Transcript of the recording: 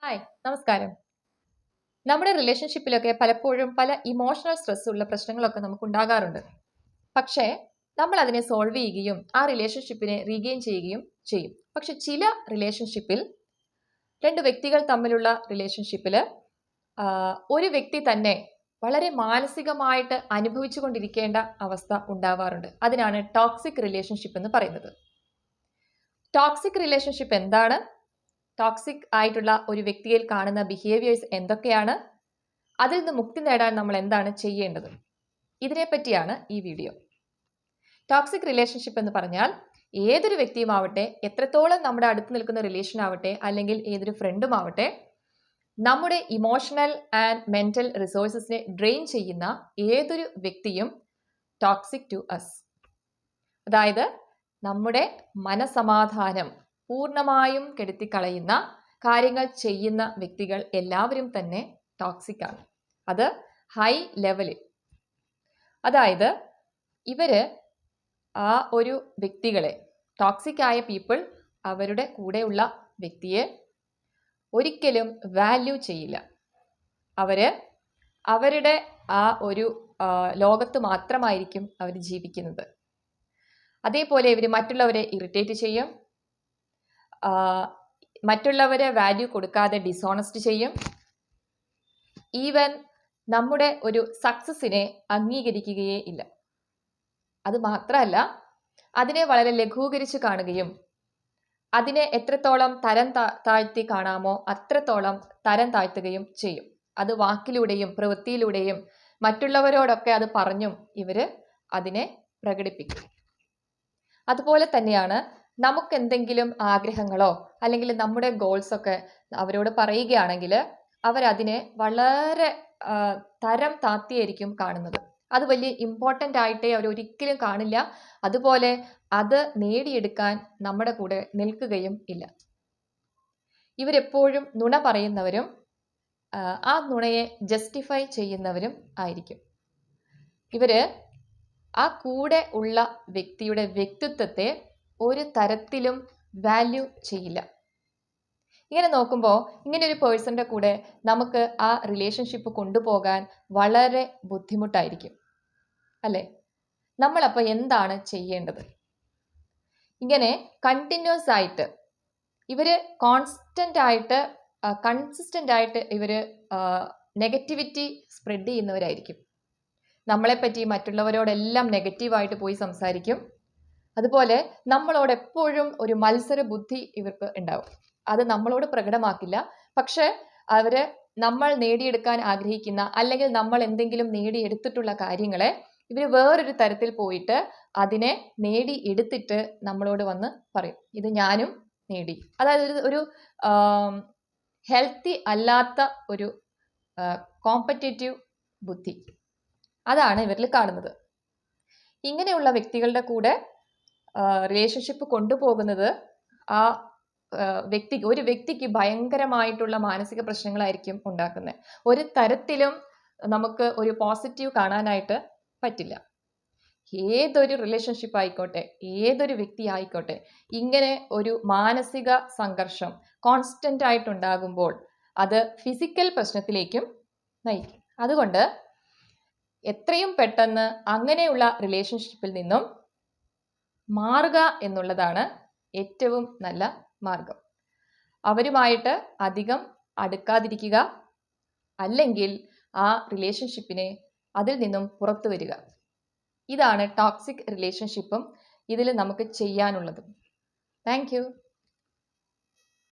Hi, നമസ്കാരം. നമ്മുടെ റിലേഷൻഷിപ്പിലൊക്കെ പലപ്പോഴും പല ഇമോഷണൽ സ്ട്രെസ് ഉള്ള പ്രശ്നങ്ങളൊക്കെ നമുക്ക് ഉണ്ടാകാറുണ്ട്. പക്ഷേ നമ്മൾ അതിനെ സോൾവ് ചെയ്യുകയും ആ റിലേഷൻഷിപ്പിനെ റീഗെയിൻ ചെയ്യുകയും ചെയ്യും. പക്ഷെ ചില റിലേഷൻഷിപ്പിൽ രണ്ട് വ്യക്തികൾ തമ്മിലുള്ള റിലേഷൻഷിപ്പിൽ ഒരു വ്യക്തി തന്നെ വളരെ മാനസികമായിട്ട് അനുഭവിച്ചു കൊണ്ടിരിക്കേണ്ട അവസ്ഥ ഉണ്ടാവാറുണ്ട്. അതിനാണ് ടോക്സിക് റിലേഷൻഷിപ്പ് എന്ന് പറയുന്നത്. ടോക്സിക് റിലേഷൻഷിപ്പ് എന്താണ്? ടോക്സിക് ആയിട്ടുള്ള ഒരു വ്യക്തിയിൽ കാണുന്ന ബിഹേവിയേഴ്സ് എന്തൊക്കെയാണ്? അതിൽ നിന്ന് മുക്തി നേടാൻ നമ്മൾ എന്താണ് ചെയ്യേണ്ടത്? ഇതിനെപ്പറ്റിയാണ് ഈ വീഡിയോ. ടോക്സിക് റിലേഷൻഷിപ്പ് എന്ന് പറഞ്ഞാൽ ഏതൊരു വ്യക്തിയുമാവട്ടെ, എത്രത്തോളം നമ്മുടെ അടുത്ത് നിൽക്കുന്ന റിലേഷൻ ആവട്ടെ, അല്ലെങ്കിൽ ഏതൊരു ഫ്രണ്ടും ആവട്ടെ, നമ്മുടെ ഇമോഷണൽ ആൻഡ് മെന്റൽ റിസോഴ്സസിനെ ഡ്രെയിൻ ചെയ്യുന്ന ഏതൊരു വ്യക്തിയും ടോക്സിക് ടു അസ്. അതായത് നമ്മുടെ മനസമാധാനം പൂർണ്ണമായും കെടുത്തിക്കളയുന്ന കാര്യങ്ങൾ ചെയ്യുന്ന വ്യക്തികൾ എല്ലാവരും തന്നെ ടോക്സിക് ആണ്. അത് ഹൈ ലെവലിൽ. അതായത് ഇവര് ആ ഒരു വ്യക്തികളെ, ടോക്സിക് ആയ പീപ്പിൾ അവരുടെ കൂടെയുള്ള വ്യക്തിയെ ഒരിക്കലും വാല്യൂ ചെയ്യില്ല. അവരുടെ ആ ഒരു ലോകത്ത് മാത്രമായിരിക്കും അവർ ജീവിക്കുന്നത്. അതേപോലെ ഇവർ മറ്റുള്ളവരെ ഇറിറ്റേറ്റ് ചെയ്യും, മറ്റുള്ളവരെ വാല്യൂ കൊടുക്കാതെ ഡിസോണസ്റ്റ് ചെയ്യും. ഈവൻ നമ്മുടെ ഒരു സക്സസിനെ അംഗീകരിക്കുകയേ ഇല്ല. അത് മാത്രമല്ല, അതിനെ വളരെ ലഘൂകരിച്ച് കാണുകയും അതിനെ എത്രത്തോളം തരം താഴ്ത്തി കാണാമോ അത്രത്തോളം തരം താഴ്ത്തുകയും ചെയ്യും. അത് വാക്കിലൂടെയും പ്രവൃത്തിയിലൂടെയും മറ്റുള്ളവരോടൊക്കെ അത് പറഞ്ഞും ഇവര് അതിനെ പ്രകടിപ്പിക്കും. അതുപോലെ തന്നെയാണ് നമുക്ക് എന്തെങ്കിലും ആഗ്രഹങ്ങളോ അല്ലെങ്കിൽ നമ്മുടെ ഗോൾസ് ഒക്കെ അവരോട് പറയുകയാണെങ്കിൽ അവരതിനെ വളരെ തരം താത്തിയായിരിക്കും കാണുന്നത്. അത് വലിയ ഇമ്പോർട്ടൻ്റ് ആയിട്ടേ അവരൊരിക്കലും കാണില്ല. അതുപോലെ അത് നേടിയെടുക്കാൻ നമ്മുടെ കൂടെ നിൽക്കുകയും ഇല്ല. ഇവരെപ്പോഴും നുണ പറയുന്നവരും ആ നുണയെ ജസ്റ്റിഫൈ ചെയ്യുന്നവരും ആയിരിക്കും. ഇവര് ആ കൂടെ ഉള്ള വ്യക്തിയുടെ വ്യക്തിത്വത്തെ ഒരു തരത്തിലും വാല്യൂ ചെയ്യില്ല. ഇങ്ങനെ നോക്കുമ്പോൾ ഇങ്ങനെ ഒരു പേഴ്സന്റെ കൂടെ നമുക്ക് ആ റിലേഷൻഷിപ്പ് കൊണ്ടുപോകാൻ വളരെ ബുദ്ധിമുട്ടായിരിക്കും, അല്ലേ? നമ്മളപ്പോൾ എന്താണ് ചെയ്യേണ്ടത്? ഇങ്ങനെ കണ്ടിന്യൂസ് ആയിട്ട് ഇവര് കൺസിസ്റ്റന്റ് ആയിട്ട് ഇവര് നെഗറ്റിവിറ്റി സ്പ്രെഡ് ചെയ്യുന്നവരായിരിക്കും. നമ്മളെപ്പറ്റി മറ്റുള്ളവരോടെല്ലാം നെഗറ്റീവായിട്ട് പോയി സംസാരിക്കും. അതുപോലെ നമ്മളോട് എപ്പോഴും ഒരു മത്സര ബുദ്ധി ഇവർക്ക് ഉണ്ടാവും. അത് നമ്മളോട് പ്രകടമാക്കില്ല, പക്ഷെ അവര് നമ്മൾ നേടിയെടുക്കാൻ ആഗ്രഹിക്കുന്ന അല്ലെങ്കിൽ നമ്മൾ എന്തെങ്കിലും നേടിയെടുത്തിട്ടുള്ള കാര്യങ്ങളെ ഇവര് വേറൊരു തരത്തിൽ പോയിട്ട് അതിനെ നേടിയെടുത്തിട്ട് നമ്മളോട് വന്ന് പറയും, ഇത് ഞാനും നേടി. അതായത് ഒരു ഹെൽത്തി അല്ലാത്ത ഒരു കോമ്പറ്റേറ്റീവ് ബുദ്ധി, അതാണ് ഇവരിൽ കാണുന്നത്. ഇങ്ങനെയുള്ള വ്യക്തികളുടെ കൂടെ റിലേഷൻഷിപ്പ് കൊണ്ടുപോകുന്നത് ആ ഒരു വ്യക്തിക്ക് ഭയങ്കരമായിട്ടുള്ള മാനസിക പ്രശ്നങ്ങളായിരിക്കും ഉണ്ടാക്കുന്നത്. ഒരു തരത്തിലും നമുക്ക് ഒരു പോസിറ്റീവ് കാണാനായിട്ട് പറ്റില്ല. ഏതൊരു റിലേഷൻഷിപ്പ് ആയിക്കോട്ടെ, ഏതൊരു വ്യക്തി ആയിക്കോട്ടെ, ഇങ്ങനെ ഒരു മാനസിക സംഘർഷം കോൺസ്റ്റന്റ് ആയിട്ടുണ്ടാകുമ്പോൾ അത് ഫിസിക്കൽ പ്രശ്നത്തിലേക്കും നയിക്കും. അതുകൊണ്ട് എത്രയും പെട്ടെന്ന് അങ്ങനെയുള്ള റിലേഷൻഷിപ്പിൽ നിന്നും മാറുക എന്നുള്ളതാണ് ഏറ്റവും നല്ല മാർഗം. അവരുമായിട്ട് അധികം അടുക്കാതിരിക്കുക, അല്ലെങ്കിൽ ആ റിലേഷൻഷിപ്പിനെ അതിൽ നിന്നും പുറത്തു വരിക. ഇതാണ് ടോക്സിക് റിലേഷൻഷിപ്പും ഇതിൽ നമുക്ക് ചെയ്യാനുള്ളത്. Thank you.